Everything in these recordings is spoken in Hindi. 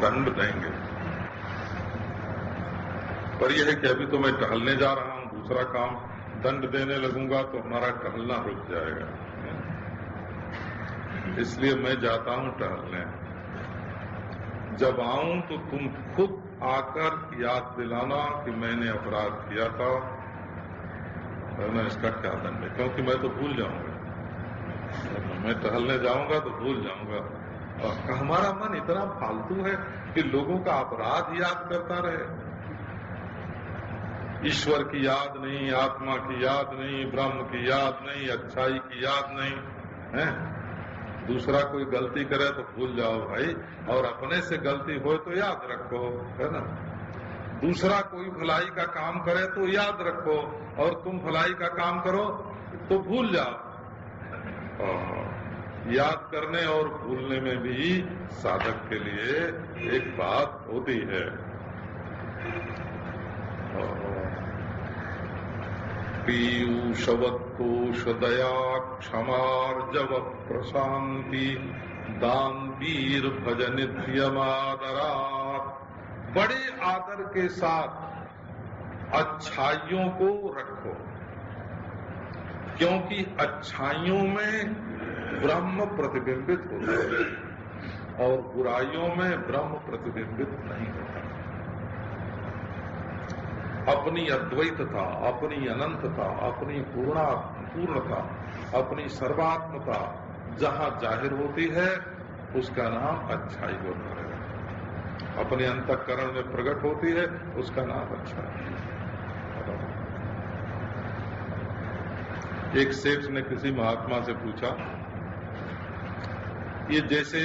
दंड देंगे। पर यह है कि अभी तो मैं टहलने जा रहा हूं, दूसरा काम दंड देने लगूंगा तो हमारा टहलना रुक जाएगा, इसलिए मैं जाता हूं टहलने। जब आऊं तो तुम खुद आकर याद दिलाना कि मैंने अपराध किया था, वरना इसका क्या दंड है, क्योंकि मैं तो भूल जाऊंगा। मैं टहलने जाऊंगा तो भूल जाऊंगा। और हमारा मन इतना फालतू है कि लोगों का अपराध याद करता रहे। ईश्वर की याद नहीं, आत्मा की याद नहीं, ब्रह्म की याद नहीं, अच्छाई की याद नहीं है। दूसरा कोई गलती करे तो भूल जाओ भाई, और अपने से गलती हो तो याद रखो, है ना। दूसरा कोई भलाई का काम करे तो याद रखो, और तुम भलाई का काम करो तो भूल जाओ। याद करने और भूलने में भी साधक के लिए एक बात होती है। पीयूषवत्कोश दया क्षमार्जव प्रशांति दान वीर भज नित्यमादरात्। बड़े आदर के साथ अच्छाइयों को रखो, क्योंकि अच्छाइयों में ब्रह्म प्रतिबिंबित होता है और बुराइयों में ब्रह्म प्रतिबिंबित नहीं होता। अपनी अद्वैतता, अपनी अनंतता, अपनी पूर्णता, अपनी सर्वात्मता जहां जाहिर होती है उसका नाम अच्छाई होता है। अपने अंतःकरण में प्रकट होती है उसका नाम अच्छाई है। एक सेठ ने किसी महात्मा से पूछा, ये जैसे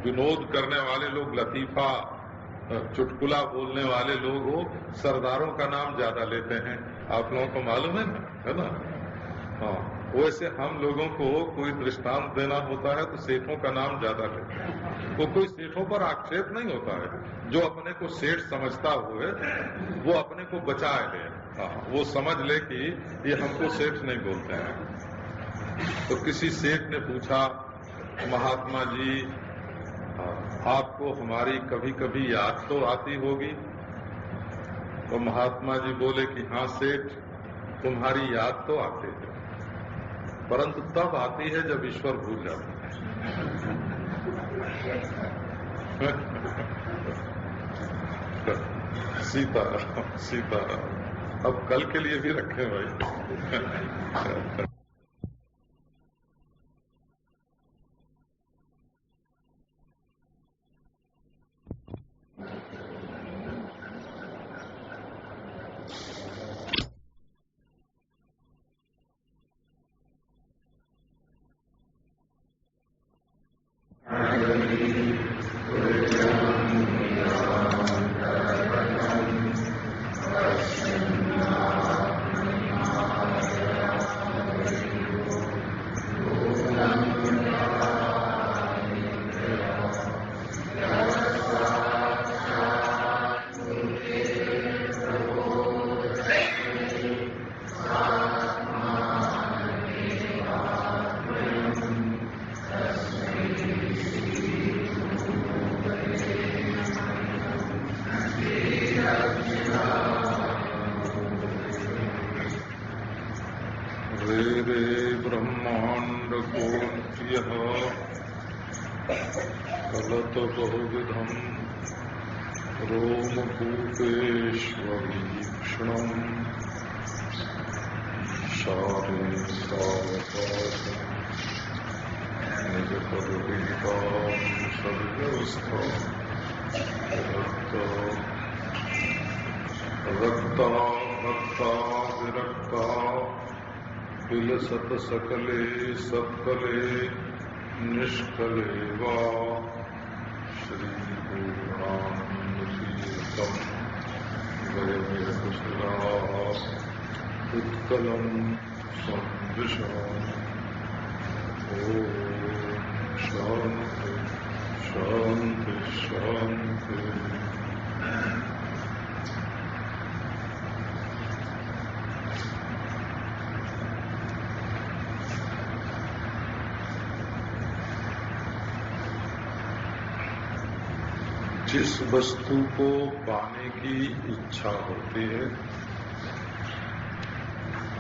विनोद करने वाले लोग, लतीफा चुटकुला बोलने वाले लोग हो, सरदारों का नाम ज्यादा लेते हैं, आप लोगों को मालूम है ना। हाँ, वैसे हम लोगों को कोई दृष्टांत देना होता है तो सेठों का नाम ज्यादा लेते हैं। वो कोई सेठों पर आक्षेप नहीं होता है। जो अपने को सेठ समझता हुए वो अपने को बचाए ले, वो समझ ले कि ये हमको सेठ नहीं बोलते हैं। तो किसी सेठ ने पूछा, महात्मा जी आपको हमारी कभी कभी याद तो आती होगी। तो महात्मा जी बोले कि हाँ सेठ, तुम्हारी याद तो आती है, परंतु तब आती है जब ईश्वर भूल जाता है। सीताराम सीताराम। अब कल के लिए भी रखें भाई। ब्रह्मांड कोट्यः कलत बहुविधम् रोमकूपेष्वीक्षणम् सारे सावकाशम् निजपदविहितां सर्ववस्था रक्ता भक्ता विरक्ता विलसत सकले सत्कले निष्कले वा श्री पूर्णानंदतीर्थम वयमेव कुशलाः उत्कलं संविशामि। ओम शांति शांति शांति। जिस वस्तु को पाने की इच्छा होती है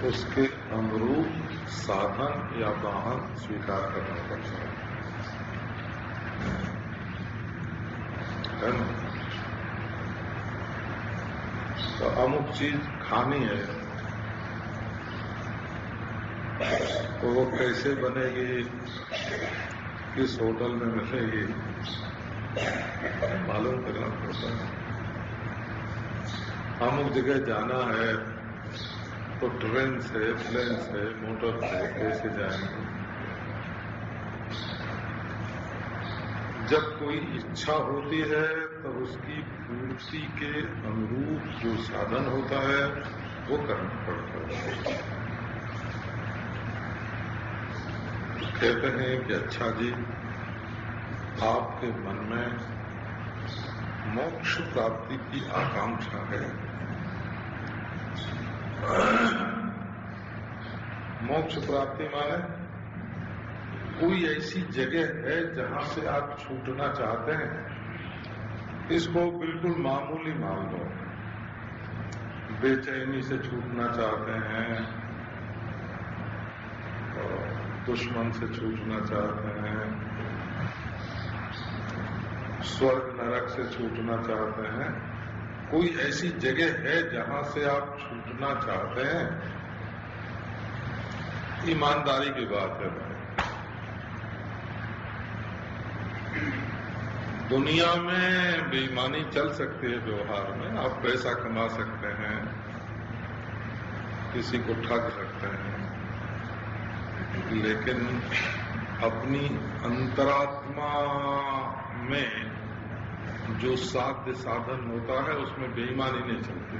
उसके अनुरूप साधन या वाहन स्वीकार करना पड़ता है ना। तो अमुक चीज खानी है तो वो कैसे बनेगी, किस होटल में मिलेगी, मालूम करना पड़ता है। अमुक जगह जाना है तो ट्रेन से, प्लेन से, मोटर से कैसे जाएंगे। जब कोई इच्छा होती है तो उसकी पूर्ति के अनुरूप जो साधन होता है वो करना पड़ता है। कहते हैं कि अच्छा जी, आपके मन में मोक्ष प्राप्ति की आकांक्षा है। मोक्ष प्राप्ति माने कोई ऐसी जगह है जहां से आप छूटना चाहते हैं। इसको बिल्कुल मामूली मान लो। बेचैनी से छूटना चाहते हैं, दुश्मन से छूटना चाहते हैं, स्वर्ग नरक से छूटना चाहते हैं। कोई ऐसी जगह है जहां से आप छूटना चाहते हैं। ईमानदारी की बात है भाई। दुनिया में बेईमानी चल सकती है व्यवहार में। आप पैसा कमा सकते हैं, किसी को ठग सकते हैं, लेकिन अपनी अंतरात्मा में जो साध्य साधन होता है उसमें बेईमानी नहीं चलती।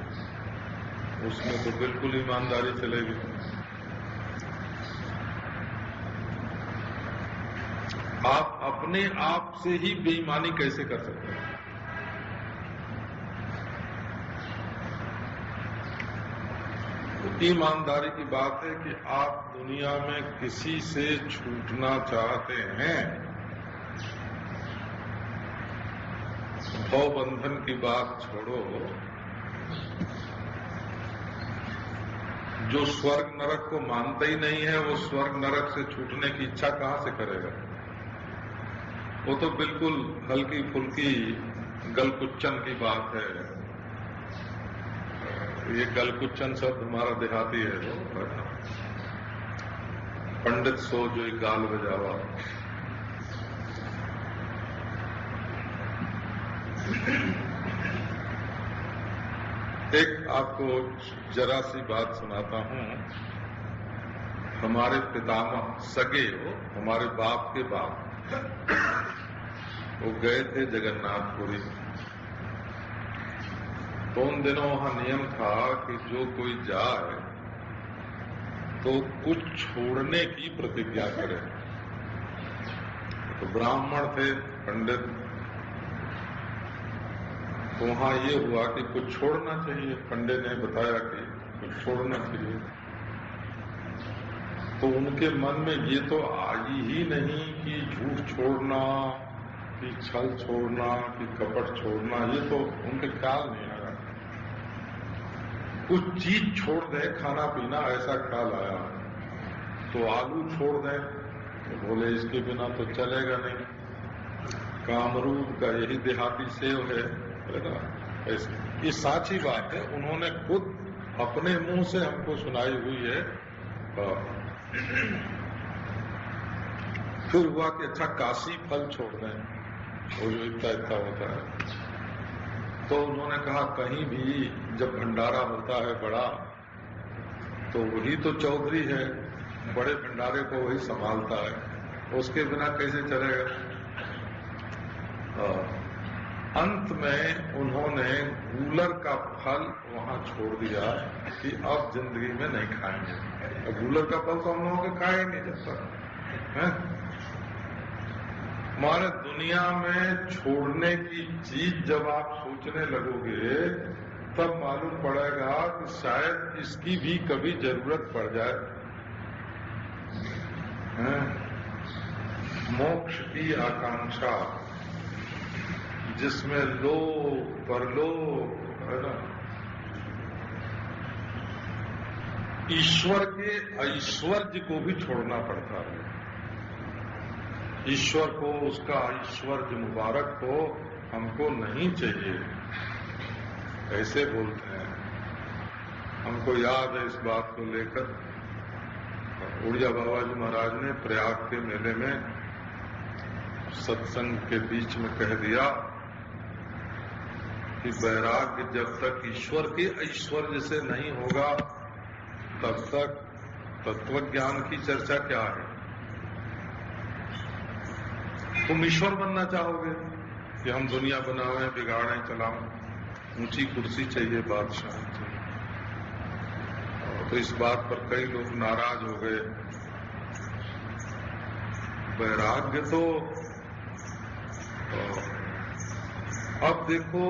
उसमें तो बिल्कुल ईमानदारी चलेगी। आप अपने आप से ही बेईमानी कैसे कर सकते हैं? ईमानदारी की बात है कि आप दुनिया में किसी से छूटना चाहते हैं। भव बंधन की बात छोड़ो, जो स्वर्ग नरक को मानता ही नहीं है वो स्वर्ग नरक से छूटने की इच्छा कहां से करेगा? वो तो बिल्कुल हल्की फुल्की गलकुच्चन की बात है। ये गलकुच्चन शब्द हमारा देहाती है। वो पंडित सो जो एक गाल बजावा। एक आपको जरा सी बात सुनाता हूं। हमारे पितामह सगे हो, हमारे बाप के बाप, वो गए थे जगन्नाथपुरी। तो उन दिनों वहां नियम था कि जो कोई जाए तो कुछ छोड़ने की प्रतिज्ञा करे। तो ब्राह्मण थे, पंडित, तो वहां ये हुआ कि कुछ छोड़ना चाहिए। पंडित ने बताया कि कुछ छोड़ना चाहिए। तो उनके मन में ये तो आई ही नहीं कि झूठ छोड़ना, कि छल छोड़ना, कि कपट छोड़ना, ये तो उनके ख्याल नहीं आया। कुछ चीज छोड़ दें, खाना पीना, ऐसा ख्याल आया। तो आलू छोड़ दें, तो बोले इसके बिना तो चलेगा नहीं। कामरूप का यही देहाती सेव है ना, ऐसे। ये साची बात है, उन्होंने खुद अपने मुंह से हमको सुनाई हुई है। फिर हुआ कि अच्छा काशी फल छोड़ दें, वो जो इतना होता है। तो उन्होंने कहा कहीं भी जब भंडारा होता है बड़ा, तो वही तो चौधरी है, बड़े भंडारे को वही संभालता है, उसके बिना कैसे चलेगा। अंत में उन्होंने गूलर का फल वहां छोड़ दिया कि अब जिंदगी में नहीं खाएंगे। गूलर का फल तो हम लोगों के खाए नहीं जाता है। माने दुनिया में छोड़ने की चीज जब आप सोचने लगोगे तब मालूम पड़ेगा कि शायद इसकी भी कभी जरूरत पड़ जाए। मोक्ष की आकांक्षा जिसमें लोभ परलोभ है ना, ईश्वर के ऐश्वर्य को भी छोड़ना पड़ता है। ईश्वर को, उसका ऐश्वर्य मुबारक को हमको नहीं चाहिए, ऐसे बोलते हैं। हमको याद है इस बात को लेकर, उड़िया बाबा जी महाराज ने प्रयाग के मेले में सत्संग के बीच में कह दिया कि वैराग्य जब तक ईश्वर के ऐश्वर्य से नहीं होगा तब तक तत्व ज्ञान की चर्चा क्या है। तुम ईश्वर बनना चाहोगे कि हम दुनिया बनावें, बिगाड़ें, चलावें, ऊंची कुर्सी चाहिए, बादशाह चाहिए। तो इस बात पर कई लोग नाराज हो गए। वैराग्य तो अब देखो,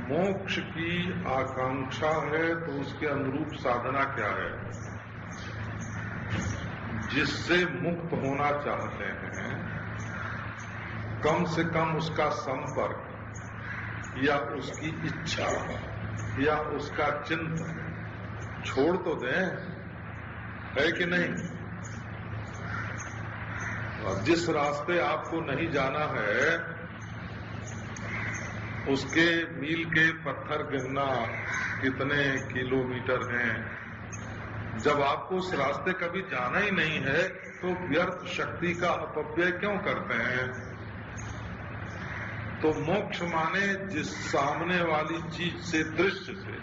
मोक्ष की आकांक्षा है तो उसके अनुरूप साधना क्या है। जिससे मुक्त होना चाहते हैं, कम से कम उसका संपर्क या उसकी इच्छा या उसका चिंतन छोड़ तो दें, है कि नहीं। और जिस रास्ते आपको नहीं जाना है उसके मील के पत्थर गिरना कितने किलोमीटर हैं। जब आपको उस रास्ते कभी जाना ही नहीं है तो व्यर्थ शक्ति का अपव्यय क्यों करते हैं। तो मोक्ष माने जिस सामने वाली चीज से, दृश्य से,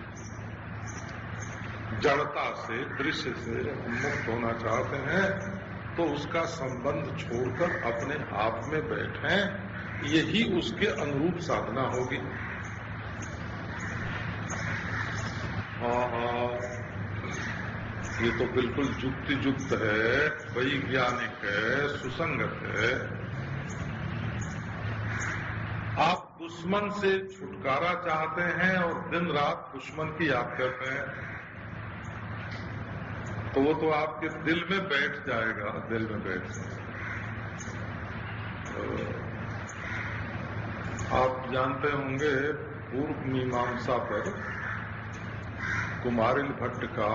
जड़ता से, दृश्य से मुक्त होना चाहते हैं तो उसका संबंध छोड़कर अपने आप में बैठें, यही उसके अनुरूप साधना होगी। ये तो बिल्कुल युक्तियुक्त है, वैज्ञानिक है, सुसंगत है। आप दुश्मन से छुटकारा चाहते हैं और दिन रात दुश्मन की याद करते हैं तो वो तो आपके दिल में बैठ जाएगा, दिल में बैठ जाएगा। आप जानते होंगे पूर्व मीमांसा पर कुमारिल भट्ट का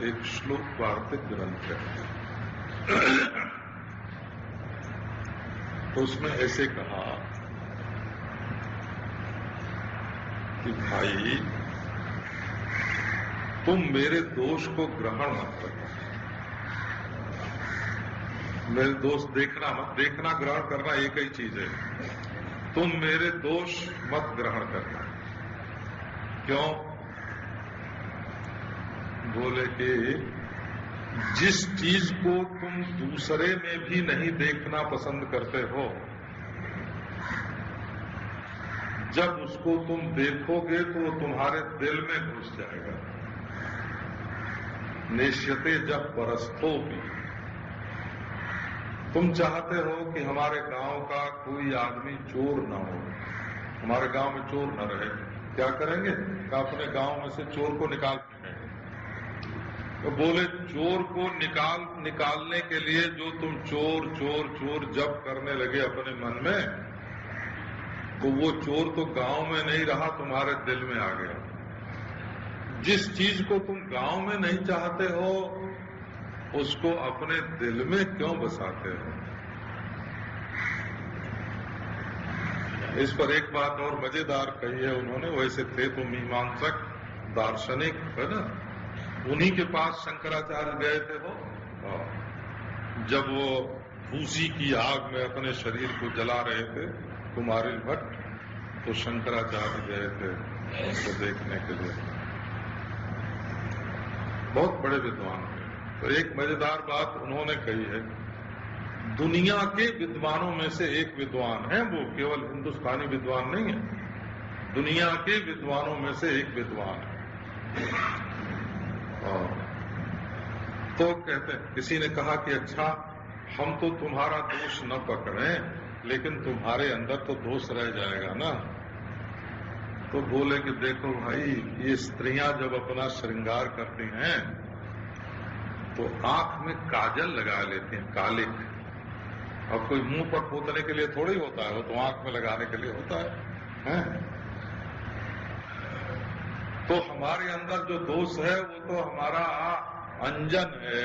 एक श्लोक वार्तिक ग्रंथ है। तो उसमें ऐसे कहा कि भाई तुम मेरे दोष को ग्रहण मत करो। मेरे दोष देखना मत, देखना ग्रहण करना एक ही चीज है। तुम मेरे दोष मत ग्रहण करना। क्यों? बोले कि जिस चीज को तुम दूसरे में भी नहीं देखना पसंद करते हो, जब उसको तुम देखोगे तो वो तुम्हारे दिल में घुस जाएगा। नेश्यते जब परस्थो भी। तुम चाहते हो कि हमारे गांव का कोई आदमी चोर न हो, हमारे गांव में चोर न रहे। क्या करेंगे? कि अपने गांव में से चोर को निकाल फेंकेंगे। तो बोले चोर को निकालने के लिए जो तुम चोर चोर चोर जब करने लगे अपने मन में, तो वो चोर तो गांव में नहीं रहा, तुम्हारे दिल में आ गया। जिस चीज को तुम गांव में नहीं चाहते हो उसको अपने दिल में क्यों बसाते हो? इस पर एक बात और मजेदार कही है उन्होंने। वैसे थे तो मीमांसक, दार्शनिक है ना, उन्हीं के पास शंकराचार्य गए थे वो। जब वो भूसी की आग में अपने शरीर को जला रहे थे कुमारिल भट्ट, तो शंकराचार्य गए थे उनको देखने के लिए। बहुत बड़े विद्वान थे। तो एक मजेदार बात उन्होंने कही है, दुनिया के विद्वानों में से एक विद्वान है, वो केवल हिंदुस्तानी विद्वान नहीं है, दुनिया के विद्वानों में से एक विद्वान है। तो कहते हैं, किसी ने कहा कि अच्छा हम तो तुम्हारा दोष न पकड़ें लेकिन तुम्हारे अंदर तो दोष रह जाएगा ना। तो बोले कि देखो भाई, ये स्त्रियां जब अपना श्रृंगार करती हैं तो आंख में काजल लगा लेती हैं, काले। अब कोई मुंह पर पोतने के लिए थोड़ी होता है, वो तो आंख में लगाने के लिए होता है। हैं? तो हमारे अंदर जो दोष है वो तो हमारा अंजन है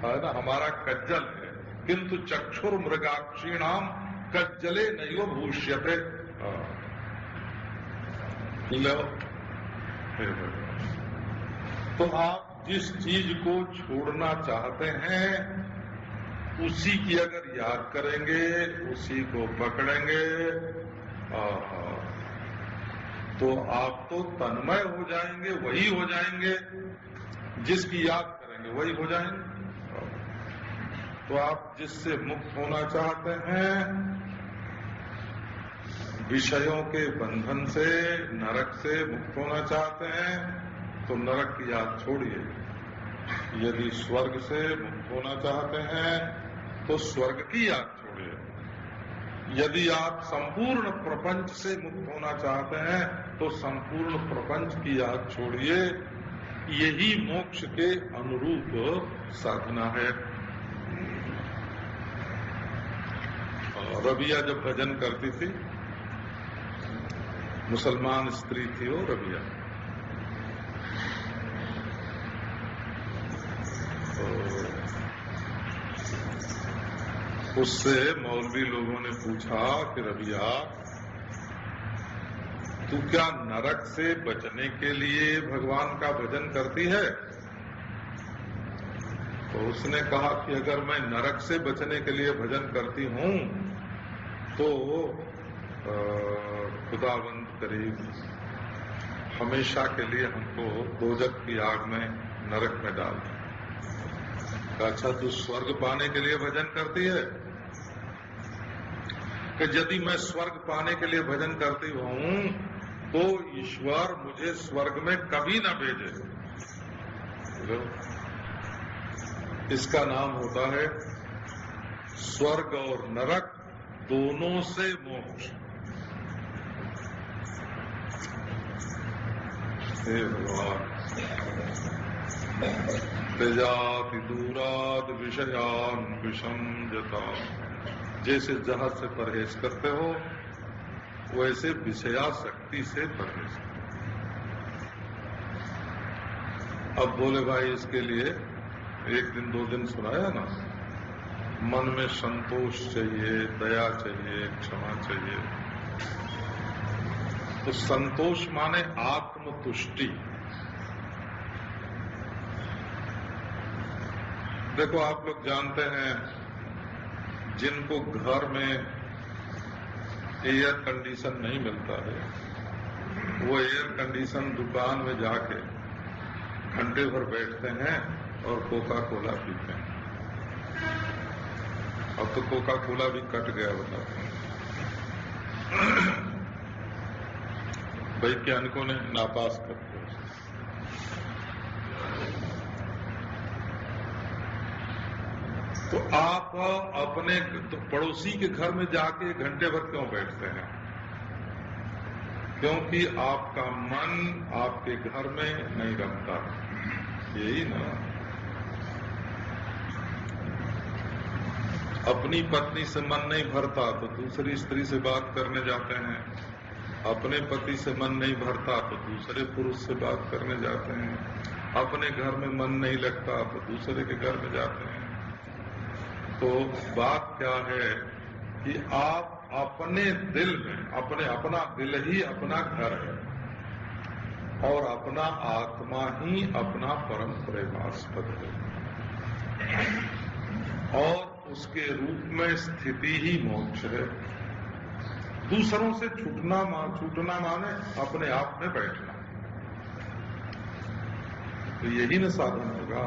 ना, हमारा कज्जल है। किंतु चक्षुर मृगाक्षीणाम कज्जले नैव भूष्यते। तो आप जिस चीज को छोड़ना चाहते हैं उसी की अगर याद करेंगे, उसी को पकड़ेंगे, तो आप तो तन्मय हो जाएंगे, वही हो जाएंगे। जिसकी याद करेंगे वही हो जाएंगे। तो आप जिससे मुक्त होना चाहते हैं, विषयों के बंधन से, नरक से मुक्त होना चाहते हैं, तो नरक की याद छोड़िए। यदि स्वर्ग से मुक्त होना चाहते हैं तो स्वर्ग की याद छोड़िए। यदि आप संपूर्ण प्रपंच से मुक्त होना चाहते हैं तो संपूर्ण प्रपंच की याद छोड़िए। यही मोक्ष के अनुरूप साधना है। रबिया जब भजन करती थी, मुसलमान स्त्री थी वो रबिया, तो उससे मौलवी लोगों ने पूछा कि रबिया, तू क्या नरक से बचने के लिए भगवान का भजन करती है? तो उसने कहा कि अगर मैं नरक से बचने के लिए भजन करती हूँ तो खुदावंद करीब हमेशा के लिए हमको दोजख की आग में, नरक में डाल दे। अच्छा, तू स्वर्ग पाने के लिए भजन करती है? कि यदि मैं स्वर्ग पाने के लिए भजन करती हूँ तो ईश्वर मुझे स्वर्ग में कभी न भेजे। इसका नाम होता है स्वर्ग और नरक दोनों से मोक्ष। हे भगवान, तेजाति दूराद विषयान विषम जता। जैसे जहाज से परहेज करते हो वैसे विषयाशक्ति से परहेज करो। अब बोले भाई, इसके लिए एक दिन 2 दिन सुनाया ना, मन में संतोष चाहिए, दया चाहिए, क्षमा चाहिए। तो संतोष माने आत्मतुष्टि। देखो, आप लोग जानते हैं, जिनको घर में एयर कंडीशन नहीं मिलता है, वो एयर कंडीशन दुकान में जाके घंटे भर बैठते हैं और कोका कोला पीते हैं। अब तो कोका कोला भी कट गया, बताते हैं। वैज्ञानिकों ने नापास कर दिया। तो आप अपने पड़ोसी के घर में जाके घंटे भर क्यों बैठते हैं? क्योंकि आपका मन आपके घर में नहीं रखता। यही ना। अपनी पत्नी से मन नहीं भरता तो दूसरी स्त्री से बात करने जाते हैं। अपने पति से मन नहीं भरता तो दूसरे पुरुष से बात करने जाते हैं। अपने घर में मन नहीं लगता तो दूसरे के घर में जाते हैं। तो बात क्या है कि आप अपने दिल में, अपना दिल ही अपना घर है और अपना आत्मा ही अपना परम प्रेमास्पद है और उसके रूप में स्थिति ही मोक्ष है। दूसरों से छूटना माने अपने आप में बैठना। तो यही न साधन होगा।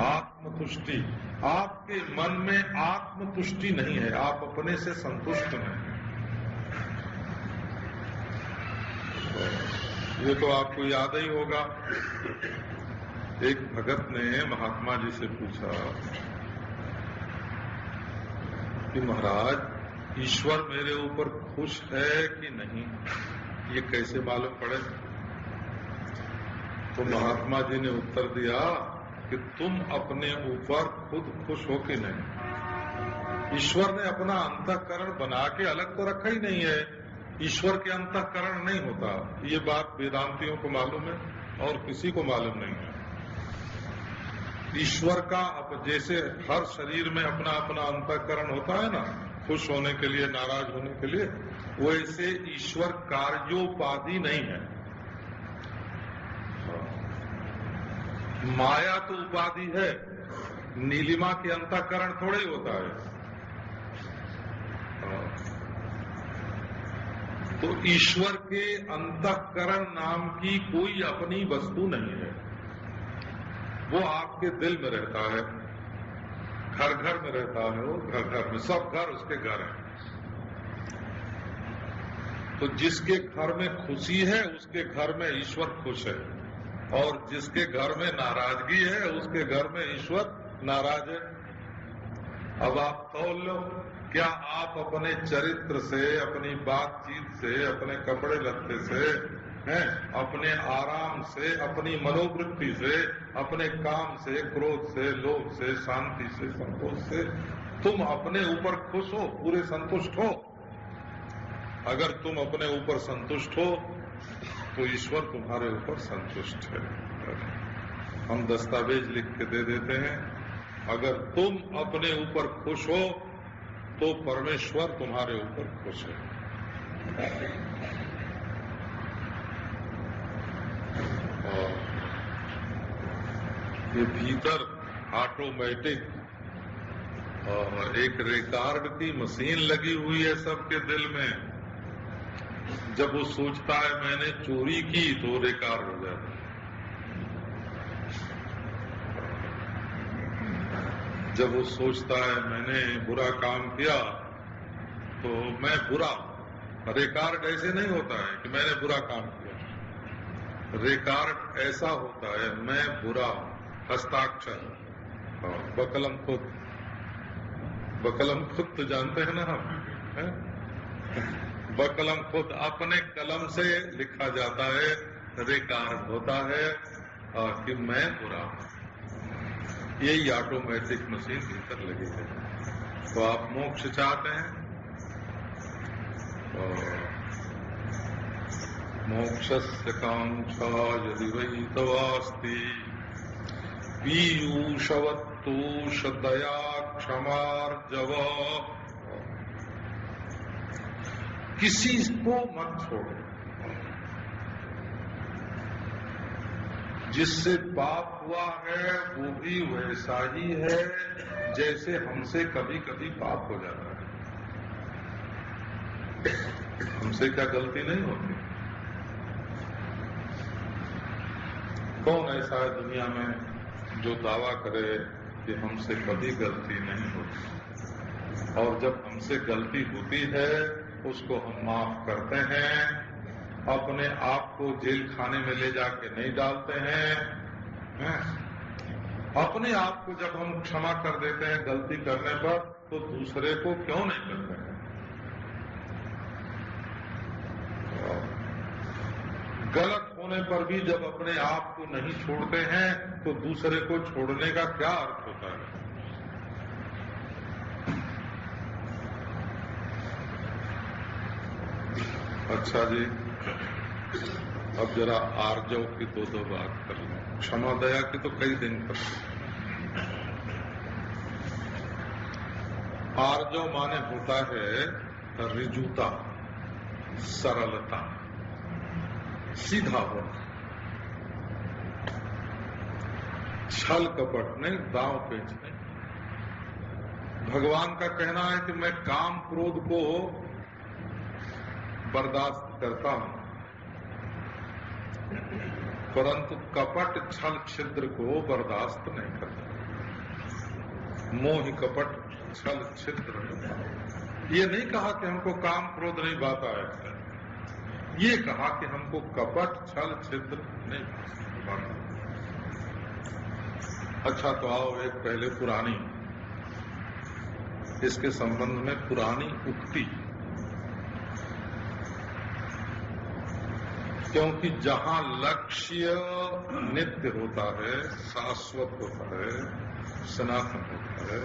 आत्मतुष्टि। आपके मन में आत्मतुष्टि नहीं है, आप अपने से संतुष्ट नहीं हैं। ये तो आपको याद ही होगा, एक भगत ने महात्मा जी से पूछा कि महाराज, ईश्वर मेरे ऊपर खुश है कि नहीं, ये कैसे मालूम पड़े? तो महात्मा जी ने उत्तर दिया कि तुम अपने ऊपर खुद खुश हो कि नहीं। ईश्वर ने अपना अंतःकरण बना के अलग तो रखा ही नहीं है ईश्वर के अंतःकरण नहीं होता। ये बात वेदांतियों को मालूम है और किसी को मालूम नहीं है। ईश्वर का अब जैसे हर शरीर में अपना अपना अंतःकरण होता है ना, खुश होने के लिए, नाराज होने के लिए, वैसे ईश्वर कार्योपाधि नहीं है। माया तो उपाधि है, नीलिमा के अंतःकरण थोड़ा ही होता है। तो ईश्वर के अंतःकरण नाम की कोई अपनी वस्तु नहीं है। वो आपके दिल में रहता है, घर घर में रहता है, वो घर घर में, सब घर उसके घर है। तो जिसके घर में खुशी है उसके घर में ईश्वर खुश है, और जिसके घर में नाराजगी है उसके घर में ईश्वर नाराज है। अब आप तौल लो, क्या आप अपने चरित्र से, अपनी बातचीत से, अपने कपड़े लत्ते से, अपने आराम से, अपनी मनोवृत्ति से, अपने काम से, क्रोध से, लोभ से, शांति से, संतोष से, तुम अपने ऊपर खुश हो, पूरे संतुष्ट हो? अगर तुम अपने ऊपर संतुष्ट हो तो ईश्वर तुम्हारे ऊपर संतुष्ट है। हम दस्तावेज लिख के दे देते हैं, अगर तुम अपने ऊपर खुश हो तो परमेश्वर तुम्हारे ऊपर खुश है। और ये भीतर ऑटोमेटिक और एक रिकॉर्ड की मशीन लगी हुई है सबके दिल में। जब वो सोचता है मैंने चोरी की तो रिकॉर्ड हो जाता है। जब वो सोचता है मैंने बुरा काम किया तो मैं बुरा, रिकॉर्ड ऐसे नहीं होता है कि मैंने बुरा काम किया। रिकॉर्ड ऐसा होता है मैं बुरा, हस्ताक्षर, बकलम खुद, बकलम खुद तो जानते हैं ना हम, बकलम खुद, अपने कलम से लिखा जाता है, रिकॉर्ड होता है कि मैं बुरा। यही ऑटोमेटिक मशीन भीतर लगी है। तो आप मोक्ष चाहते हैं, मोक्षस्य कांक्षा यदि वै तवास्ति पीयूषवत्तोष दया क्षमार्जव। किसी को मत छोड़ो, जिससे पाप हुआ है वो भी वैसा ही है जैसे हमसे कभी कभी पाप हो जाता है। हमसे क्या गलती नहीं होती? कौन ऐसा है दुनिया में जो दावा करे कि हमसे कभी गलती नहीं होती? और जब हमसे गलती होती है उसको हम माफ करते हैं, अपने आप को जेल खाने में ले जाके नहीं डालते हैं। अपने आप को जब हम क्षमा कर देते हैं गलती करने पर, तो दूसरे को क्यों नहीं करते हैं? गलत होने पर भी जब अपने आप को नहीं छोड़ते हैं तो दूसरे को छोड़ने का क्या अर्थ होता है? अच्छा जी, अब जरा आर्जव की दो बात कर लो। क्षमा दया की तो कई दिन कर। आर्जव माने होता है रिजुता, सरलता, सीधा होना, छल कपट नहीं, दांव पेच नहीं। भगवान का कहना है कि मैं काम क्रोध को बर्दाश्त करता हूं, परंतु कपट छल छिद्र को बर्दाश्त नहीं करता। मोह कपट छल छिद्र, ये नहीं कहा कि हमको काम क्रोध नहीं भाता है, ये कहा कि हमको कपट छल छिद्र नहीं भाता। अच्छा तो आओ एक पहले पुरानी, इसके संबंध में पुरानी उक्ति, क्योंकि जहां लक्ष्य नित्य होता है, शाश्वत होता है, सनातन होता है,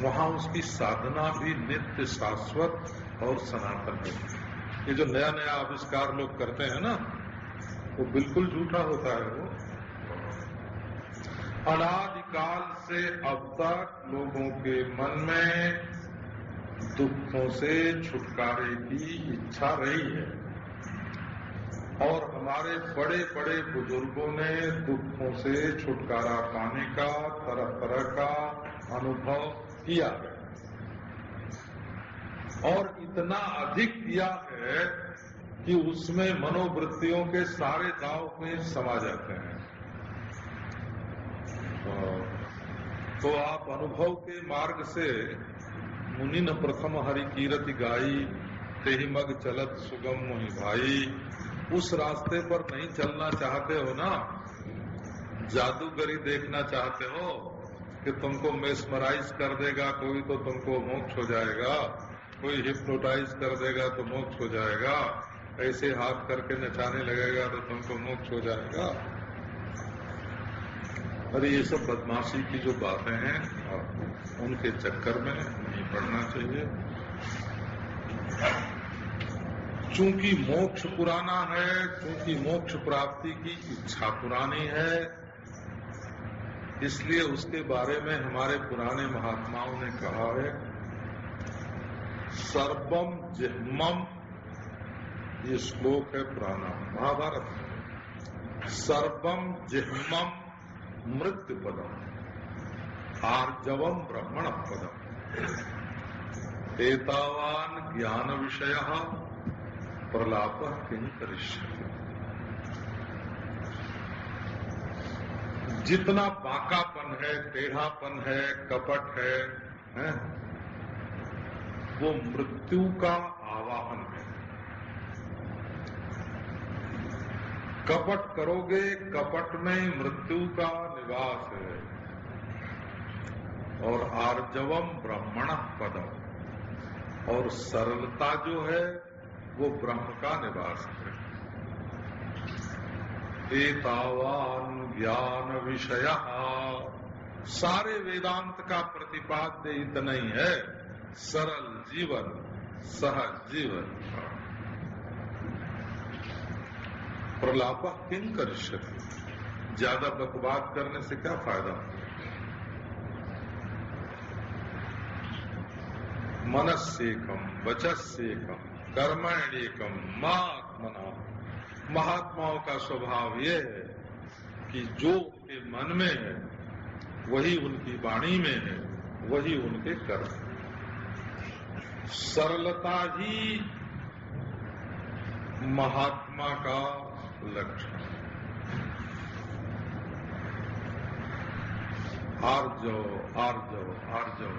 वहां उसकी साधना भी नित्य, शाश्वत और सनातन होती है। ये जो नया नया आविष्कार लोग करते हैं ना, वो बिल्कुल झूठा होता है। वो अनादिकाल से अब तक लोगों के मन में दुखों से छुटकारे की इच्छा रही है, और हमारे बड़े बड़े बुजुर्गों ने दुखों से छुटकारा पाने का तरह तरह का अनुभव किया है, और इतना अधिक किया है कि उसमें मनोवृत्तियों के सारे दांव में समा जाते हैं। तो आप अनुभव के मार्ग से मुनि न प्रथम हरि कीरति गाई, तेहि मग चलत सुगम मोहि भाई, उस रास्ते पर नहीं चलना चाहते हो ना, जादूगरी देखना चाहते हो कि तुमको मेस्मराइज कर देगा कोई तो तुमको मोक्ष हो जाएगा, कोई हिप्नोटाइज कर देगा तो मोक्ष हो जाएगा, ऐसे हाथ करके नचाने लगेगा तो तुमको मोक्ष हो जाएगा। अरे ये सब बदमाशी की जो बातें हैं, उनके चक्कर में नहीं पड़ना चाहिए। चूंकि मोक्ष पुराना है, चूंकि मोक्ष प्राप्ति की इच्छा पुरानी है, इसलिए उसके बारे में हमारे पुराने महात्माओं ने कहा है, सर्वम जिह्मम, ये श्लोक है पुराना महाभारत में, सर्वम जिह्मम मृत्यु पदम आर्जवम ब्रह्मण पदम एतावान ज्ञान विषय प्रलाप किं करिष्यति। जितना बाकापन है, टेढ़ापन है, कपट है, वो मृत्यु का आवाहन है। कपट करोगे, कपट में मृत्यु का निवास है, और आर्जवम ब्रह्मण पदम, और सरलता जो है वो ब्रह्म का निवास है। एतावान ज्ञान विषय, सारे वेदांत का प्रतिपाद्य इतना ही है, सरल जीवन, सहज जीवन। प्रलाप किं करिष्यति, ज्यादा बकवाद करने से क्या फायदा। मनस्सेकम वचस्सेकम कर्मण्येकम मात्मना। महात्माओं का स्वभाव ये है कि जो उनके मन में है वही उनकी वाणी में है, वही उनके कर्म। सरलता ही महात्मा का लक्षण। आर्जव आर्जव आर्जव,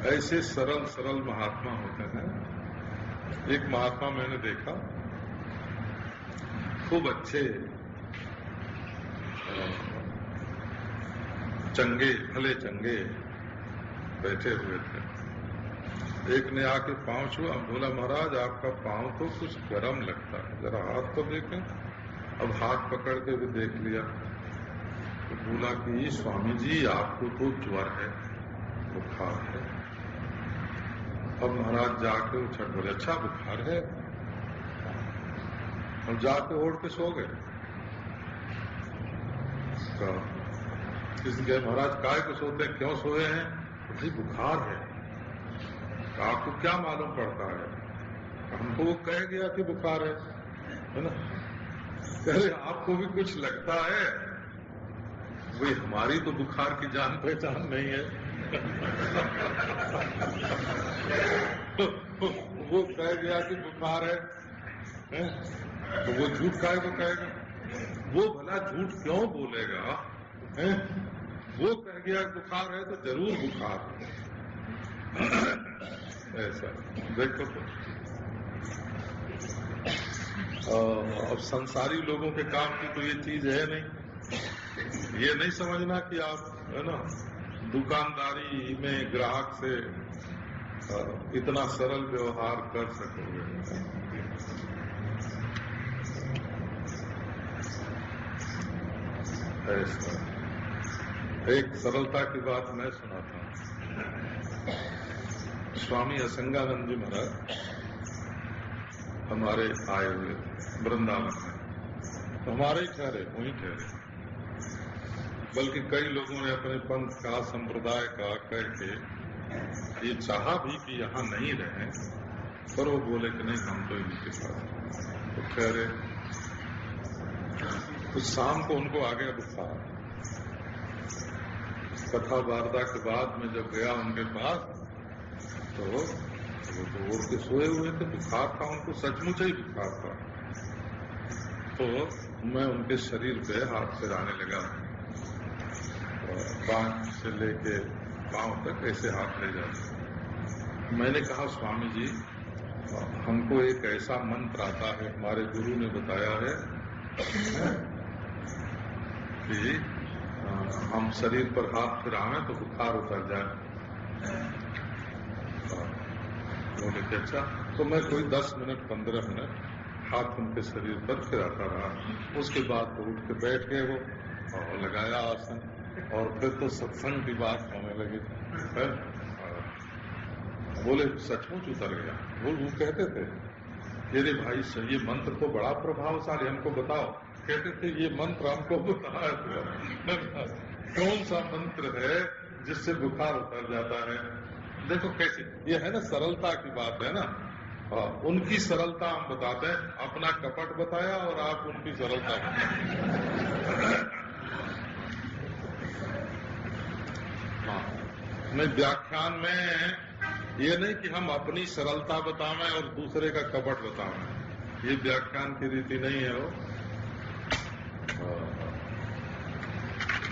ऐसे सरल सरल महात्मा होते हैं। एक महात्मा मैंने देखा, खूब अच्छे चंगे भले चंगे बैठे हुए थे। एक ने आके पांव छुआ, बोला महाराज आपका पांव तो कुछ गर्म लगता है, जरा हाथ तो देखें। अब हाथ पकड़ के भी देख लिया तो बोला कि स्वामी जी आपको तो ज्वर है, बुखार है। अब महाराज जाके उछट बोले अच्छा बुखार है, और जाके ओढ़ के सो गए। किसी कहे महाराज काय को सोते हैं, क्यों सोए हैं? भाई बुखार है। आपको क्या मालूम पड़ता है? हमको वो कह गया कि बुखार है ना। अरे आपको भी कुछ लगता है? भाई हमारी तो बुखार की जान पहचान नहीं है। वो कह गया कि बुखार है, तो वो झूठ काहे को कहेगा? वो भला झूठ क्यों बोलेगा? वो कह गया बुखार है तो जरूर बुखार है। ऐसा देखो तो अब संसारी लोगों के काम की तो ये चीज है नहीं। ये नहीं समझना कि आप है ना दुकानदारी में ग्राहक से इतना सरल व्यवहार कर सकोगे। ऐसा एक सरलता की बात मैं सुनाता हूँ। स्वामी असंगानंद जी महाराज हमारे आए हुए वृंदावन में, तो हमारे ही ठहरे, वहीं ठहरे। बल्कि कई लोगों ने अपने पंथ का, संप्रदाय का कह के ये चाहा भी कि यहाँ नहीं रहे, पर वो बोले कि नहीं, हम तो इनके साथ तो ठहरे। तो शाम को उनको आ गया बुखार। कथा वार्ता के बाद में जब गया उनके पास, तो वो तो ओढ़ के सोए हुए थे, बुखार था उनको, सचमुच ही बुखार था। तो मैं उनके शरीर पे हाथ फिराने लगा, बांह से लेके पांव तक ऐसे हाथ ले जाते। मैंने कहा, स्वामी जी, हमको एक ऐसा मंत्र आता है, हमारे गुरु ने बताया है कि हम शरीर पर हाथ फिराएं तो बुखार उतर जाए। बोले कि अच्छा। तो मैं कोई 10 मिनट 15 मिनट हाथ उनके शरीर पर फिराता रहा। उसके बाद तो उठ के बैठ गए वो, और लगाया आसन, और फिर तो सत्संग की बात होने लगी। बोले सचमुच उतर गया। वो कहते थे, अरे भाई ये मंत्र तो बड़ा प्रभावशाली, हमको बताओ। कहते थे, ये मंत्र हमको बताया कौन सा मंत्र है जिससे बुखार उतर जाता है। देखो कैसे ये है ना, सरलता की बात है ना। उनकी सरलता हम बताते हैं, अपना कपट बताया और आप उनकी सरलता बताए। मैं व्याख्यान में ये नहीं कि हम अपनी सरलता बतावें और दूसरे का कपट बतावें, ये व्याख्यान की रीति नहीं है। वो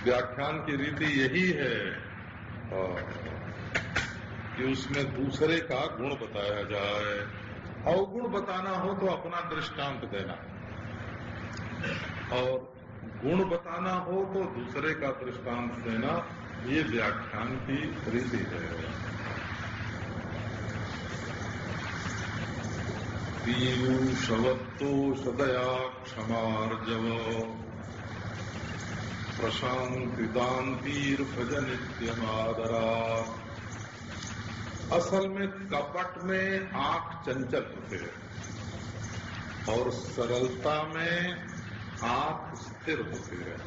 व्याख्यान की रीति यही है कि उसमें दूसरे का गुण बताया जाए। अवगुण बताना हो तो अपना दृष्टांत देना, और गुण बताना हो तो दूसरे का दृष्टांत देना, ये व्याख्यान की रीति है। पीयूषवत्तो सदया क्षमार्जव प्रशांतिदान्तीर भज नित्यमादरा। असल में कपट में आंख चंचल होते हैं और सरलता में आंख स्थिर होती है।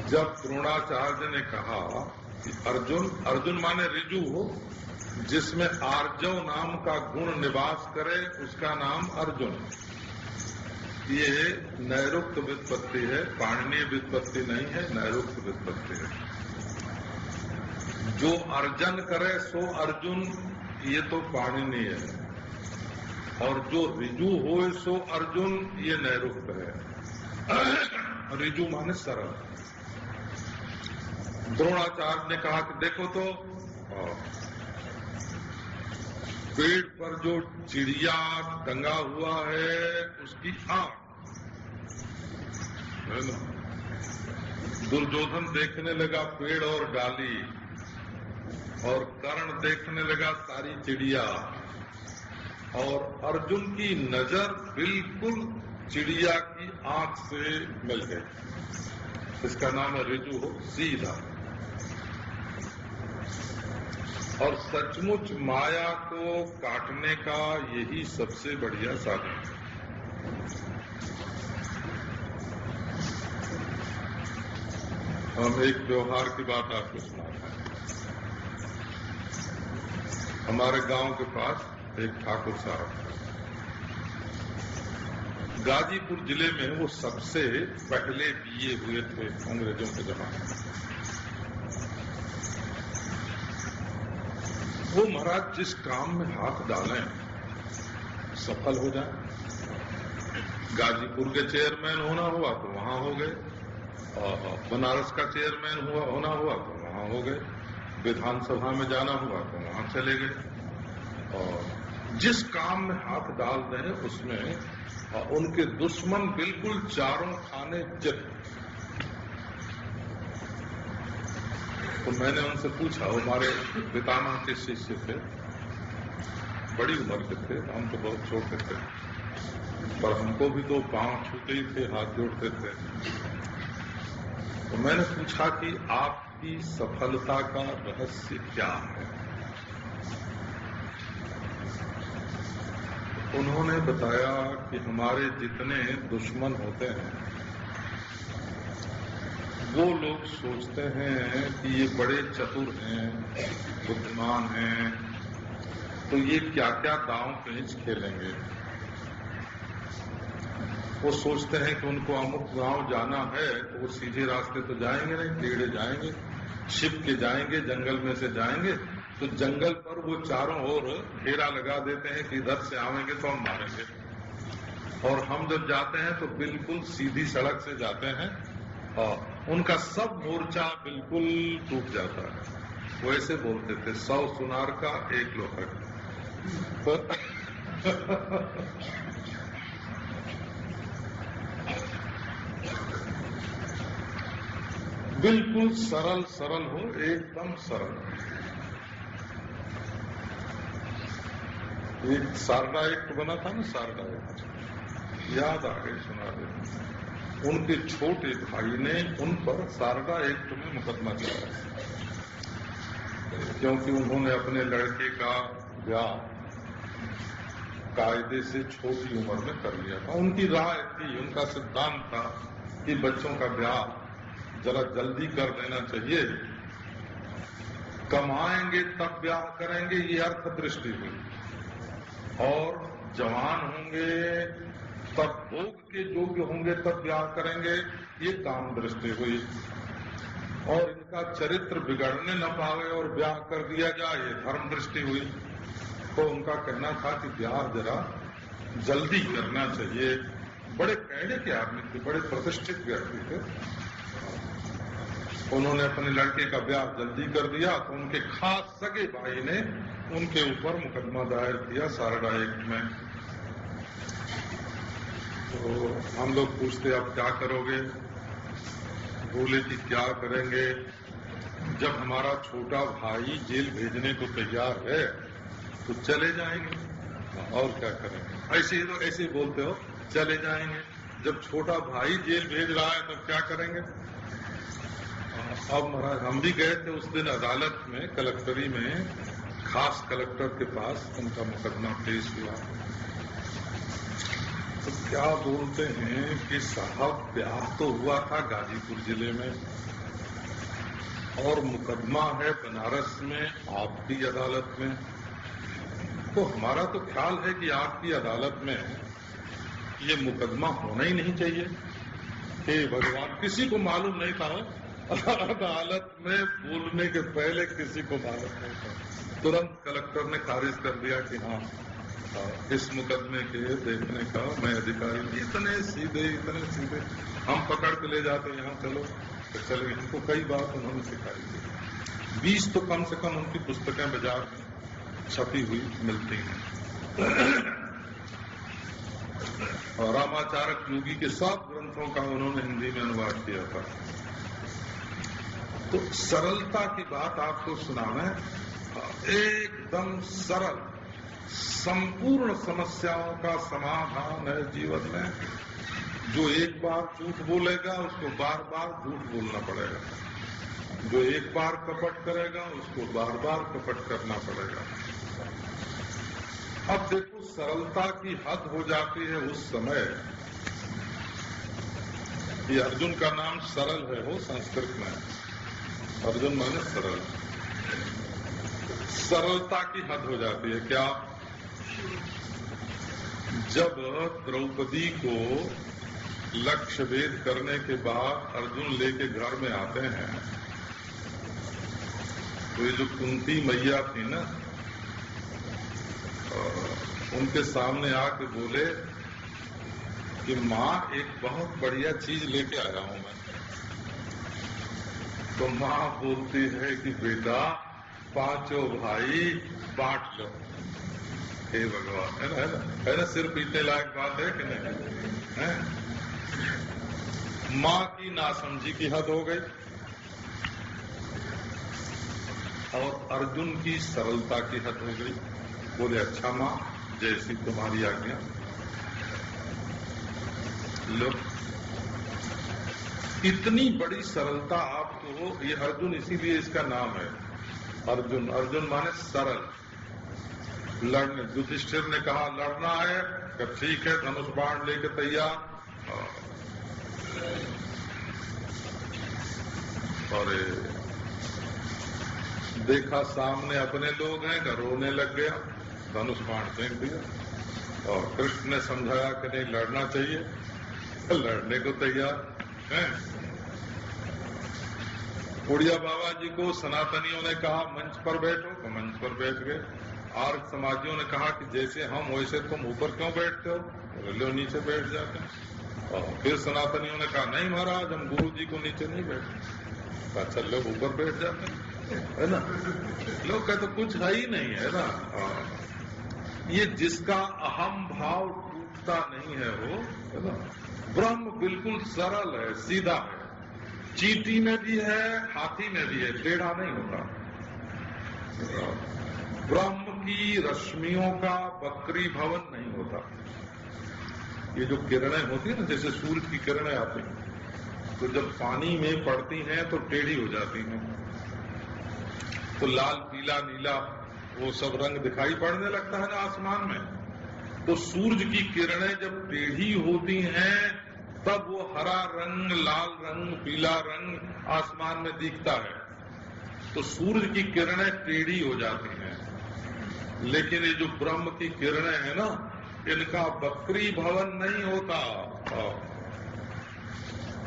जब द्रोणाचार्य ने कहा कि अर्जुन माने ऋजु हो, जिसमें आर्जव नाम का गुण निवास करे, उसका नाम अर्जुन। ये नैरुक्त व्युत्पत्ति है, पाणिनीय व्युत्पत्ति नहीं है, नैरुक्त व्युत्पत्ति है। जो अर्जन करे सो अर्जुन, ये तो पाणिनीय है, और जो ऋजु होए सो अर्जुन, ये नैरुक्त है। ऋजु माने सरल। द्रोणाचार्य ने कहा कि देखो तो पेड़ पर जो चिड़िया टंगा हुआ है उसकी आंख है ना। दुर्योधन देखने लगा पेड़ और डाली, और कर्ण देखने लगा सारी चिड़िया, और अर्जुन की नजर बिल्कुल चिड़िया की आंख से मिल गई। इसका नाम है ऋजु हो, सीधा। और सचमुच माया को काटने का यही सबसे बढ़िया साधन है। हम एक व्यवहार की बात आपको सुनाते हैं। हमारे गांव के पास एक ठाकुर साहब, गाजीपुर जिले में वो सबसे पहले बीए हुए थे अंग्रेजों के जमाने में। वो महाराज जिस काम में हाथ डालें सफल हो जाए। गाजीपुर के चेयरमैन होना हुआ तो वहां हो गए, बनारस का चेयरमैन होना हुआ तो वहां हो गए, विधानसभा में जाना हुआ तो वहां चले गए। और जिस काम में हाथ डाल दें उसमें उनके दुश्मन बिल्कुल चारों खाने चित। तो मैंने उनसे पूछा, हमारे पितामह के शिष्य थे, बड़ी उम्र के थे, हम तो बहुत छोटे थे, पर हमको भी तो पांव छूते ही थे, हाथ जोड़ते थे। तो मैंने पूछा कि आप आपकी सफलता का रहस्य क्या है? उन्होंने बताया कि हमारे जितने दुश्मन होते हैं वो लोग सोचते हैं कि ये बड़े चतुर हैं, बुद्धिमान हैं, तो ये क्या क्या दांव पेंच खेलेंगे। वो सोचते हैं कि उनको अमुक गांव जाना है तो वो सीधे रास्ते तो जाएंगे नहीं, टेढ़े जाएंगे, छिप के जाएंगे, जंगल में से जाएंगे, तो जंगल पर वो चारों ओर घेरा लगा देते हैं कि इधर से आवेंगे तो हम मारेंगे। और हम जब जाते हैं तो बिल्कुल सीधी सड़क से जाते हैं और उनका सब मोर्चा बिल्कुल टूट जाता है। वो ऐसे बोलते थे, 100 सुनार का 1 लोहड़। बिल्कुल सरल सरल हो, एकदम सरल। एक सारदा एक्ट बना था ना, सारदा एक्ट, याद आ गई, सुना दे। उनके छोटे भाई ने उन पर सारदा एक्ट में मुकदमा चलाया क्योंकि उन्होंने अपने लड़के का ब्याह कायदे से छोटी उम्र में कर लिया था। उनकी राय थी, उनका सिद्धांत था कि बच्चों का ब्याह जरा जल्दी कर देना चाहिए, कमाएंगे तब ब्याह करेंगे, ये अर्थ दृष्टि हुई। और जवान होंगे तब भोग के योग्य होंगे तब ब्याह करेंगे, ये काम दृष्टि हुई। और इनका चरित्र बिगड़ने न पावे और ब्याह कर दिया जाए, ये धर्म दृष्टि हुई। तो उनका कहना था कि ब्याह जरा जल्दी करना चाहिए। बड़े कहने के आदमी थे, बड़े प्रतिष्ठित व्यक्ति थे। उन्होंने अपने लड़के का ब्याह जल्दी कर दिया तो उनके खास सगे भाई ने उनके ऊपर मुकदमा दायर किया सारदा एक्ट में। तो हम लोग पूछते, अब क्या करोगे? बोले कि क्या करेंगे, जब हमारा छोटा भाई जेल भेजने को तैयार है तो चले जाएंगे, और क्या करेंगे। ऐसे ही तो ऐसे बोलते हो, चले जाएंगे। जब छोटा भाई जेल भेज रहा है तो क्या करेंगे। अब महाराज हम भी गए थे उस दिन अदालत में, कलेक्टरी में, खास कलेक्टर के पास उनका मुकदमा पेश हुआ। तो क्या बोलते हैं कि साहब ब्याह तो हुआ था गाजीपुर जिले में और मुकदमा है बनारस में आपकी अदालत में। तो हमारा तो ख्याल है कि आपकी अदालत में ये मुकदमा होना ही नहीं चाहिए। हे भगवान, किसी को मालूम नहीं था, अदालत में बोलने के पहले किसी को मालूम नहीं था। तुरंत कलेक्टर ने खारिज कर दिया कि हाँ, इस मुकदमे के देखने का मैं अधिकारी। इतने सीधे हम पकड़ के ले जाते, यहाँ चलो तो चले। इनको कई बात उन्होंने सिखाई थी। 20 तो कम से कम उनकी पुस्तकें बाजार में छपी हुई मिलती हैं। और रामाचारक योगी के 7 ग्रंथों का उन्होंने हिंदी में अनुवाद किया था। तो सरलता की बात आपको सुनाना, एकदम सरल, संपूर्ण समस्याओं का समाधान है जीवन में। जो एक बार झूठ बोलेगा उसको बार बार झूठ बोलना पड़ेगा, जो एक बार कपट करेगा उसको बार बार कपट करना पड़ेगा। अब देखो, सरलता की हद हो जाती है उस समय। ये अर्जुन का नाम सरल है, वो संस्कृत में अर्जुन माने सरल। सरलता की हद हो जाती है क्या? जब द्रौपदी को लक्ष्य भेद करने के बाद अर्जुन लेके घर में आते हैं तो ये जो कुंती मैया थी ना, उनके सामने आके बोले कि माँ एक बहुत बढ़िया चीज लेके आया हूं मैं। तो माँ बोलती है कि बेटा 5 भाई बांट लो। हे भगवान, है ना, सिर्फ पीटने लायक बात है कि नहीं है? माँ की नासमझी की हद हो गई और अर्जुन की सरलता की हद हो गई। बोले अच्छा माँ, जैसी तुम्हारी आज्ञा। लो, इतनी बड़ी सरलता आपको, ये अर्जुन इसीलिए इसका नाम है अर्जुन। अर्जुन माने सरल। लड़ने, युधिष्ठिर ने कहा लड़ना है, कि ठीक है, धनुष बाण लेके तैयार। और देखा सामने अपने लोग हैं, रोने लग गया, धनुष बाण फेंक दिया। और कृष्ण ने समझाया कि नहीं, लड़ना चाहिए, लड़ने को तैयार है। उड़िया बाबा जी को सनातनियों ने कहा मंच पर बैठो, तो मंच पर बैठ गए। आर्य समाजियों ने कहा कि जैसे हम वैसे तुम ऊपर क्यों बैठते हो, लो नीचे बैठ जाते हैं। और फिर सनातनियों ने कहा नहीं महाराज, हम गुरु जी को नीचे नहीं बैठते। अच्छा, लोग ऊपर बैठ जाते हैं, है ना। लोग कहते कुछ है ही नहीं, है ना। ये जिसका अहम भाव टूटता नहीं है वो, है ना। ब्रह्म बिल्कुल सरल है, सीधा है। चींटी में भी है, हाथी में भी है, टेढ़ा नहीं होता। ब्रह्म की रश्मियों का वक्री भवन नहीं होता। ये जो किरणें होती है ना, जैसे सूरज की किरणें आती हैं, तो जब पानी में पड़ती हैं तो टेढ़ी हो जाती हैं, तो लाल पीला नीला वो सब रंग दिखाई पड़ने लगता है ना आसमान में। तो सूरज की किरणें जब टेढ़ी होती हैं तब वो हरा रंग, लाल रंग, पीला रंग आसमान में दिखता है। तो सूरज की किरणें टेढ़ी हो जाती हैं। लेकिन ये जो ब्रह्म की किरणें हैं ना, इनका वक्री भवन नहीं होता।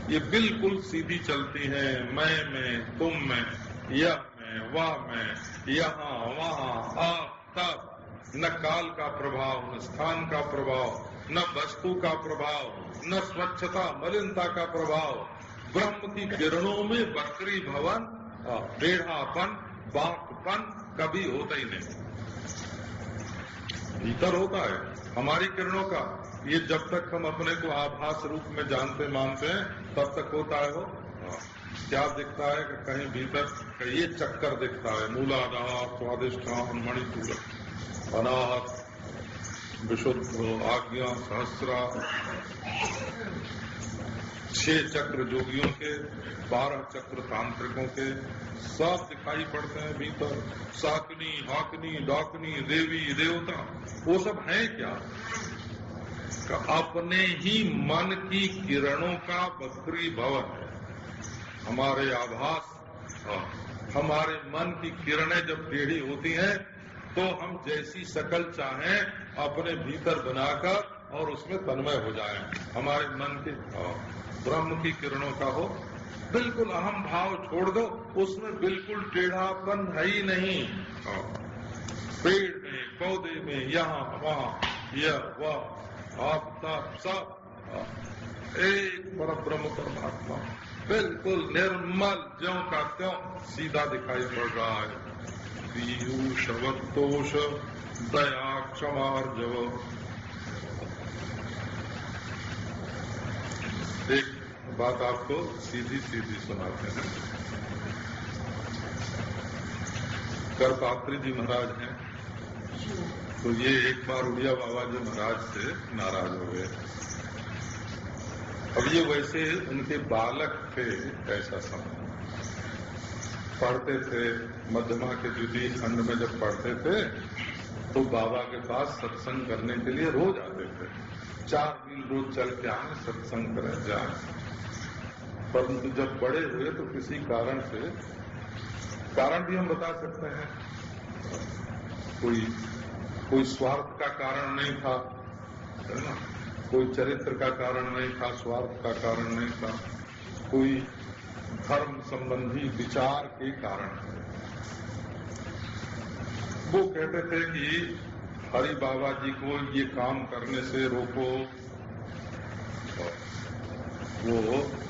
ये बिल्कुल सीधी चलती हैं, मैं में, तुम में, यह में, वह में, यहाँ वहाँ, आप तब। न काल का प्रभाव, न स्थान का प्रभाव, न वस्तु का प्रभाव, न स्वच्छता मलिनता का प्रभाव। ब्रह्म की किरणों में वक्री भवन, टेढ़ापन, बांकपन कभी होता ही नहीं। भीतर होता है हमारी किरणों का। ये जब तक हम अपने को आभास रूप में जानते मानते हैं तब तक होता है वो। क्या दिखता है कि कहीं भीतर ये चक्कर दिखता है, मूलाधार, स्वादिष्ठान, मणिपूरक, अनाहत, विशुद्ध, आज्ञा, सहस्रा, 6 चक्र जोगियों के, 12 चक्र तांत्रिकों के, सब दिखाई पड़ते हैं भीतर। साकनी, हाकनी, डाकनी, देवी, देवता, वो सब है क्या? अपने ही मन की किरणों का वक्री भवन है। हमारे आभास, हमारे मन की किरणें जब टेढ़ी होती हैं तो हम जैसी शकल चाहें अपने भीतर बनाकर और उसमें तन्मय हो जाएं। हमारे मन के ब्रह्म की किरणों का हो, बिल्कुल अहम भाव छोड़ दो, उसमें बिल्कुल टेढ़ापन है ही नहीं। पेड़ में, पौधे में, यहाँ वहाँ, यह वह, आप सब एक परब्रह्म परमात्मा बिल्कुल निर्मल, ज्यों का त्यों सीधा दिखाई पड़ रहा है। पीयूषवत्तोष दया क्षमार्जव। एक बात आपको सीधी सीधी सुनाते हैं। करपात्री जी महाराज हैं, तो ये एक बार उड़िया बाबा जी महाराज से नाराज हो गए। अब ये वैसे उनके बालक थे, ऐसा समय पढ़ते थे, मध्यमा के द्वितीय खंड में जब पढ़ते थे तो बाबा के पास सत्संग करने के लिए रोज आते थे। 4 मील रोज चल के आए, सत्संग करें जाए। परंतु जब बड़े हुए तो किसी कारण से, कारण भी हम बता सकते हैं, कोई स्वार्थ का कारण नहीं था, है ना, कोई चरित्र का कारण नहीं था, स्वार्थ का कारण नहीं था, कोई धर्म संबंधी विचार के कारण। वो कहते थे कि हरि बाबा जी को ये काम करने से रोको, वो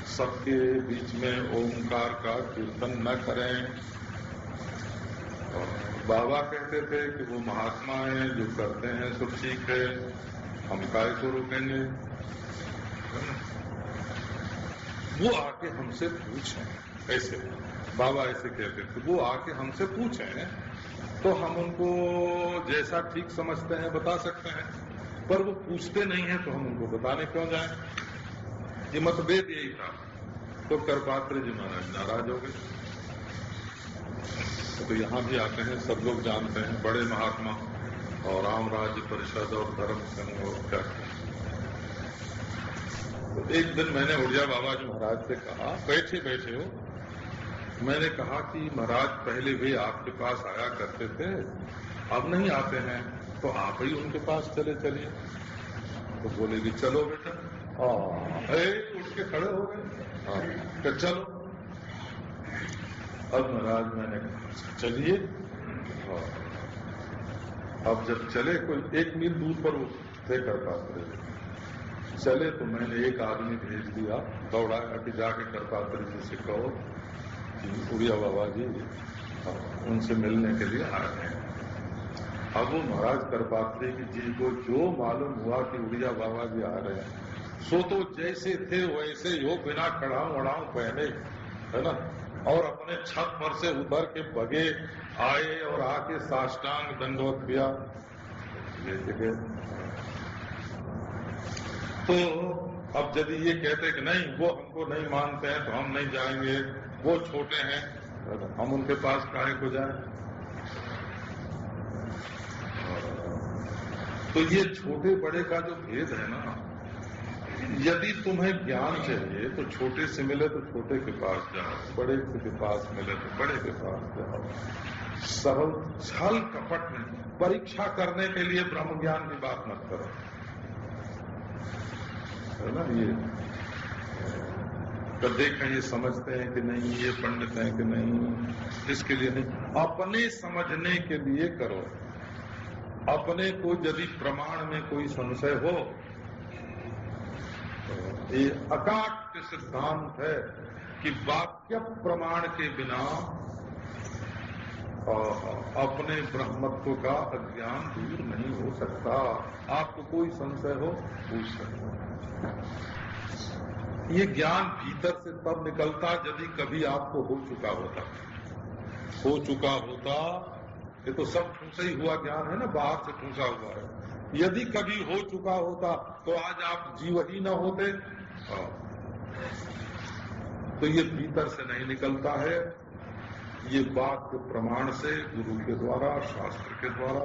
सबके बीच में ओंकार का कीर्तन न करें। बाबा कहते थे कि वो महात्मा हैं, जो करते हैं सब ठीक है, हम काय को रोकेंगे। वो आके हमसे पूछें, ऐसे बाबा ऐसे कहते थे, वो आके हमसे पूछें तो हम उनको जैसा ठीक समझते हैं बता सकते हैं, पर वो पूछते नहीं है तो हम उनको बताने क्यों जाएं। ये मतभेद यही था। तो करपात्री जी महाराज नाराज हो गए। तो यहाँ भी आते हैं, सब लोग जानते हैं, बड़े महात्मा और राम राज्य परिषद और धर्म संघ और क्या। तो एक दिन मैंने ऊर्जा बाबा जी महाराज से कहा, बैठे बैठे हो, मैंने कहा कि महाराज पहले भी आपके पास आया करते थे, अब नहीं आते हैं, तो आप ही उनके पास चले चलिए। तो बोले कि चलो बेटा, उठ के खड़े हो गए, तो चलो। अब महाराज मैंने कहा चलिए। अब जब चले, कोई 1 मील दूर पर थे करपात्री, चले तो मैंने एक आदमी भेज दिया, दौड़ाया कि जाके करपात्री जी से कहो कि उड़िया बाबा जी उनसे मिलने के लिए आए हैं। अब वो महाराज करपात्री जी को जो मालूम हुआ कि उड़िया बाबा जी आ रहे हैं, सो तो जैसे थे वैसे ही हो, बिना कड़ाऊ वड़ाऊ पहने, है ना, और अपने छत पर से उतर के भगे आए और आके साष्टांग दंडवत किया। तो अब यदि ये कहते कि नहीं वो हमको नहीं मानते हैं तो हम नहीं जाएंगे, वो छोटे हैं, हम उनके पास काहे को जाए। तो ये छोटे बड़े का जो भेद है ना, यदि तुम्हें ज्ञान चाहिए तो छोटे से मिले तो छोटे के पास जाओ, बड़े के पास मिले तो बड़े के पास जाओ। सरल छल कपट में परीक्षा करने के लिए ब्रह्म ज्ञान की बात मत करो, है ना। ये तो देखें, ये समझते हैं कि नहीं, ये पंडित हैं कि नहीं, इसके लिए नहीं, अपने समझने के लिए करो। अपने को यदि प्रमाण में कोई संशय हो, ये अकाट्य सिद्धांत है कि वाक्य प्रमाण के बिना अपने ब्रह्मत्व का अज्ञान दूर नहीं हो सकता। आपको कोई संशय हो, पूछ सकते हैं। ये ज्ञान भीतर से तब निकलता यदि कभी आपको हो चुका होता। ये तो सब ठूसा ही हुआ ज्ञान है ना, बाहर से ठूसा हुआ है। यदि कभी हो चुका होता तो आज आप जीव ही न होते। तो ये भीतर से नहीं निकलता है, ये बात प्रमाण से, गुरु के द्वारा, शास्त्र के द्वारा